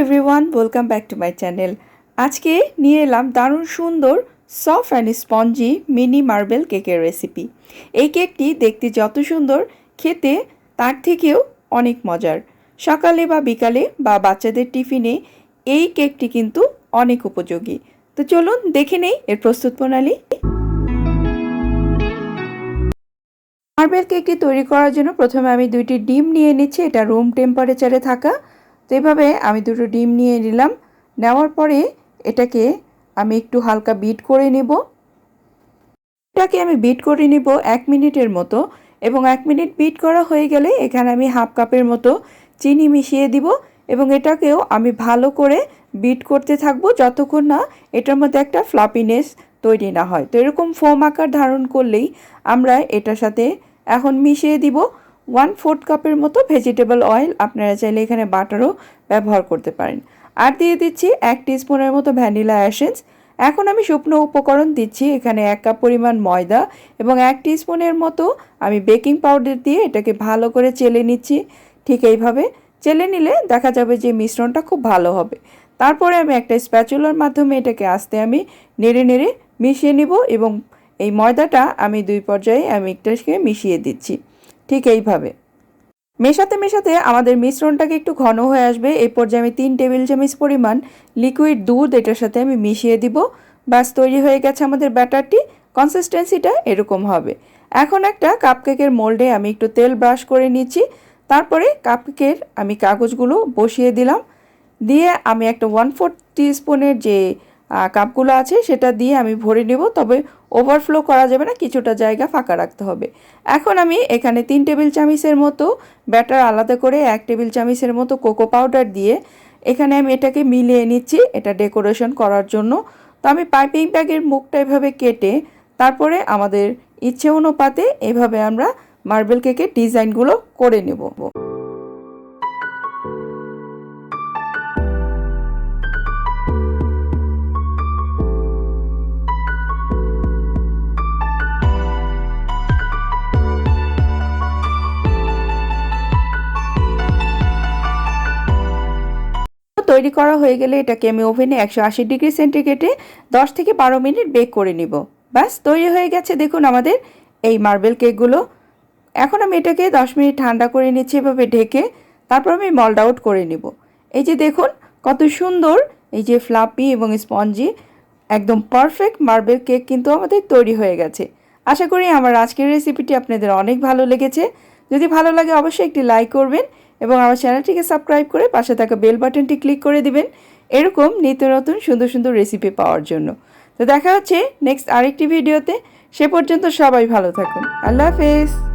Everyone, welcome back to my channel. আজকে নিয়ে এলাম দারুণ সুন্দর soft and spongy mini marble কেকের রেসিপি। এই কেকটি দেখতে যত সুন্দর, খেতে তার থেকেও অনেক মজার। সকালে বা বিকালে বা বাচ্চাদের টিফিনে এই কেকটি কিন্তু অনেক উপযোগী। তো চলুন দেখে নেই এর প্রস্তুত প্রণালী। মার্বেল কেকটি তৈরি করার জন্য প্রথমে আমি 2টি ডিম নিয়ে নিচ্ছি। এটা রুম টেম্পারেচারে থাকা। তো এভাবে আমি 2টো ডিম নিয়ে নিলাম। নেওয়ার পরে এটাকে আমি একটু হালকা বিট করে নেব। এটাকে আমি বিট করে নিব 1 মিনিটের মতো, এবং 1 মিনিট বিট করা হয়ে গেলে এখানে আমি হাফ কাপের মতো চিনি মিশিয়ে দিব, এবং এটাকেও আমি ভালো করে বিট করতে থাকবো যতক্ষণ না এটার মধ্যে একটা ফ্লাপিনেস তৈরি না হয়। তো এরকম ফোম আকার ধারণ করলেই আমরা এটার সাথে এখন মিশিয়ে দিব 1/4 কাপের মতো ভেজিটেবল অয়েল। আপনারা চাইলে এখানে বাটারও ব্যবহার করতে পারেন। আর দিয়ে দিচ্ছি 1 টিস্পুনের মতো ভ্যানিলা এসেন্স। এখন আমি শুকনো উপকরণ দিচ্ছি এখানে 1 কাপ পরিমাণ ময়দা এবং 1 টিস্পুনের মতো আমি বেকিং পাউডার দিয়ে এটাকে ভালো করে চেলে নিচ্ছি। ঠিক এইভাবে চেলে নিলে দেখা যাবে যে মিশ্রণটা খুব ভালো হবে। তারপরে আমি একটা স্প্যাচুলার মাধ্যমে এটাকে আস্তে আমি নেড়ে নেড়ে মিশিয়ে নিব, এবং এই ময়দাটা আমি 2 পর্যায়ে আমি এটাকে মিশিয়ে দিচ্ছি। ঠিক এইভাবে মেশাতে মেশাতে আমাদের মিশ্রণটাকে একটু ঘন হয়ে আসবে। এই পর্যায়ে আমি 3 টেবিল চামচ পরিমাণ লিকুইড দুধ এটার সাথে আমি মিশিয়ে দিব। ব্যাস তৈরি হয়ে গেছে আমাদের ব্যাটারটি। কনসিস্টেন্সিটা এরকম হবে। এখন একটা কাপকেকের মোল্ডে আমি একটু তেল ব্রাশ করে নিচ্ছি। তারপরে কাপকেকের আমি কাগজগুলো বসিয়ে দিলাম। দিয়ে আমি একটা 1/4 টিস্পুনের যে কাপগুলো আছে সেটা দিয়ে আমি ভরে নেব, তবে ওভারফ্লো করা যাবে না, কিছুটা জায়গা ফাঁকা রাখতে হবে। এখন আমি এখানে 3 টেবিল চামচের মতো ব্যাটার আলাদা করে 1 টেবিল চামচের মতো কোকো পাউডার দিয়ে এখানে আমি এটাকে মিলিয়ে নিচ্ছি এটা ডেকোরেশন করার জন্য। তো আমি পাইপিং ব্যাগের মুখটা এভাবে কেটে তারপরে আমাদের ইচ্ছে অনুপাতে এভাবে আমরা মার্বেল কেকের ডিজাইনগুলো করে নেব। তৈরি করা হয়ে গেলে এটাকে আমি ওভেনে 180 ডিগ্রি সেন্টিগ্রেডে 10 থেকে 12 মিনিট বেক করে নিব। ব্যাস তৈরি হয়ে গেছে দেখুন আমাদের এই মার্বেল কেকগুলো। এখন আমি এটাকে 10 মিনিট ঠান্ডা করে নিচ্ছি এভাবে ঢেকে। তারপর আমি মল্ড আউট করে নিব। এই যে দেখুন কত সুন্দর এই যে ফ্লাপি এবং স্পঞ্জি একদম পারফেক্ট মার্বেল কেক কিন্তু আমাদের তৈরি হয়ে গেছে। আশা করি আমার আজকের রেসিপিটি আপনাদের অনেক ভালো লেগেছে। যদি ভালো লাগে অবশ্যই একটি লাইক করবেন এবং আমার চ্যানেলটিকে সাবস্ক্রাইব করে পাশে থাকা বেল বাটনটি ক্লিক করে দিবেন এরকম নিত্য নতুন সুন্দর সুন্দর রেসিপি পাওয়ার জন্য। তো দেখা হচ্ছে নেক্সট আরেকটি ভিডিওতে। সে পর্যন্ত সবাই ভালো থাকুন। আল্লাহ হাফেজ।